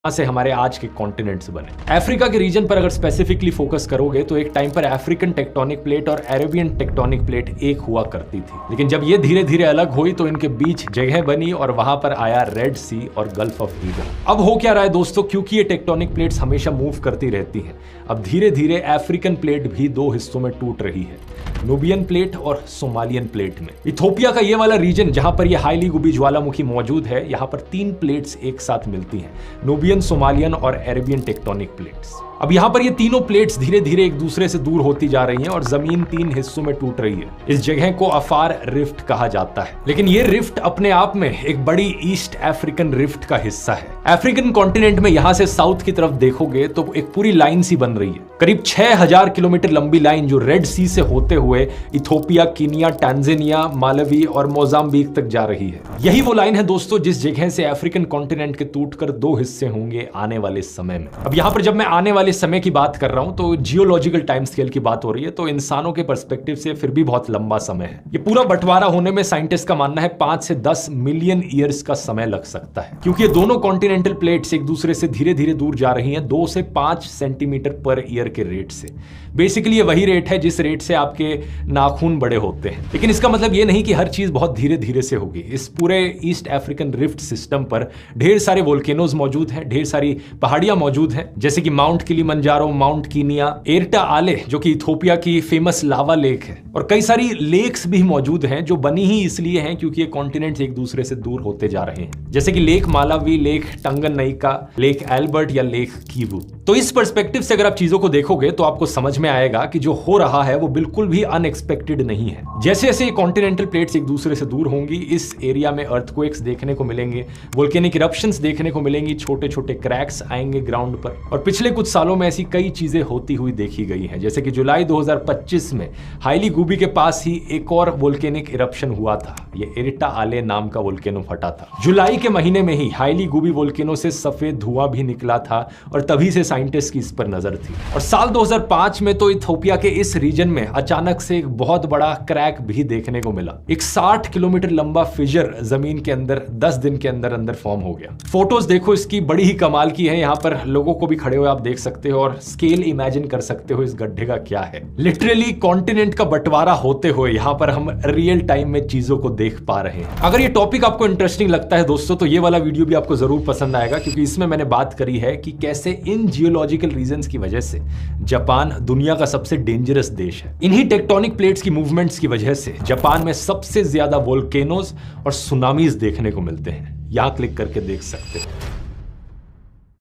से हमारे आज के कॉन्टिनेंट्स बने। अफ्रीका के रीजन पर अगर स्पेसिफिकली फोकस करोगे तो एक टाइम पर अफ्रीकन टेक्टोनिक प्लेट और अरेबियन टेक्टोनिक प्लेट एक हुआ करती थी, लेकिन जब ये धीरे धीरे अलग हुई तो इनके बीच जगह बनी और वहां पर आया रेड सी और गल्फ ऑफ ईडन। अब हो क्या रहा है दोस्तों, क्योंकि ये टेक्टोनिक प्लेट्स हमेशा मूव करती रहती हैं, अब धीरे धीरे अफ्रीकन प्लेट भी दो हिस्सों में टूट रही है, नूबियन प्लेट और सोमालियन प्लेट में। इथोपिया का ये वाला रीजन जहां पर ये हाईली गुबी ज्वालामुखी मौजूद है, यहां पर तीन प्लेट्स एक साथ मिलती हैं, नूबियन, सोमालियन और अरेबियन टेक्टोनिक प्लेट्स। अब यहां पर ये तीनों प्लेट्स धीरे धीरे एक दूसरे से दूर होती जा रही हैं और जमीन तीन हिस्सों में टूट रही है। इस जगह को अफार रिफ्ट कहा जाता है, लेकिन ये रिफ्ट अपने आप में एक बड़ी ईस्ट अफ्रीकन रिफ्ट का हिस्सा है। अफ्रीकन कॉन्टिनेंट में यहां से साउथ की तरफ देखोगे तो एक पूरी लाइन सी बन रही है, करीब 6000 किलोमीटर लंबी लाइन जो रेड सी से होते हुए इथोपिया, कीनिया, टांजानिया, मालवी और मोजाम्बिक तक जा रही है। यही वो लाइन है दोस्तों जिस जगह से अफ्रीकन कॉन्टिनेंट के टूटकर दो हिस्से होंगे आने वाले समय में। अब यहां पर जब मैं आने वाले समय की बात कर रहा हूं तो जियोलॉजिकल टाइम स्केल की बात हो रही है, तो इंसानों के पर्सपेक्टिव से फिर भी बहुत लंबा समय है। ये पूरा बंटवारा होने में साइंटिस्ट का मानना है 5 से 10 मिलियन ईयर्स का समय लग सकता है, क्योंकि ये दोनों कॉन्टिनेंटल प्लेट्स एक दूसरे से धीरे धीरे दूर जा रही हैं 2 से 5 सेंटीमीटर पर ईयर के रेट से। बेसिकली ये वही रेट है जिस रेट से आपके नाखून बड़े होते हैं, लेकिन इसका मतलब ये नहीं कि हर चीज बहुत धीरे धीरे से होगी। इस पूरे ईस्ट अफ्रीकन रिफ्ट सिस्टम पर ढेर सारे वोल्केनोज मौजूद हैं, ढेर सारी पहाड़ियां मौजूद हैं, जैसे कि mount Kilimanjaro, mount Kenya, Erta आले जो कि इथोपिया की फेमस लावा लेक है, और कई सारी लेक्स भी मौजूद हैं जो बनी ही इसलिए हैं क्योंकि ये कॉन्टिनेंट्स एक दूसरे से दूर होते जा रहे हैं, जैसे कि lake Malawi, lake Tanganyika, lake Albert या लेक कीवू। तो इस पर्सपेक्टिव से अगर आप चीजों को देखोगे तो आपको समझ में आएगा कि जो हो रहा है वो बिल्कुल भी अनएक्सपेक्टेड नहीं है। जैसे जैसे ये कॉन्टिनेंटल प्लेट्स एक दूसरे से दूर होंगी, इस एरिया में अर्थक्वेक्स देखने को मिलेंगे, वोल्केनिक इरप्शंस देखने को मिलेंगी, छोटे छोटे क्रैक्स आएंगे ग्राउंड पर, और पिछले कुछ सालों में ऐसी कई चीजें होती हुई देखी गई हैं, जैसे कि जुलाई 2025 में हाईली गुबी के पास ही एक और वोल्केनिक इरप्शन हुआ था। ये एर्टा आले नाम का वोल्केनो फटा था। जुलाई के महीने में ही हाईली गुबी वोल्केनो से सफेद धुआं भी निकला था और तभी से साइंटिस्ट की इस पर नजर थी। और साल 2005 में तो इथोपिया के इस रीजन में अचानक से एक बहुत बड़ा क्रैक भी देखने को मिला। एक 60 किलोमीटर लंबा फिजर जमीन के अंदर 10 दिन के अंदर अंदर फॉर्म हो गया। फोटोज देखो इसकी, बड़ी ही कमाल की है। यहाँ पर लोगों को भी खड़े हुए आप देख सकते हो और स्केल इमेजिन कर सकते हो इस गड्ढे का क्या है। लिटरली कॉन्टिनेंट का बंटवारा होते हुए यहाँ पर हम रियल टाइम में चीजों को देख पा रहे हैं। अगर ये टॉपिक आपको इंटरेस्टिंग लगता है दोस्तों तो ये वाला वीडियो भी आपको जरूर पसंद आएगा, क्योंकि इसमें मैंने बात करी है कि कैसे इन जियोलॉजिकल रीजंस की वजह से जापान दुनिया का सबसे डेंजरस देश है। इन्हीं टेक्टोनिक प्लेट्स की मूवमेंट्स की वजह से जापान में सबसे ज्यादा वोल्केनोज और सुनामीज देखने को मिलते हैं। यहां क्लिक करके देख सकते हैं।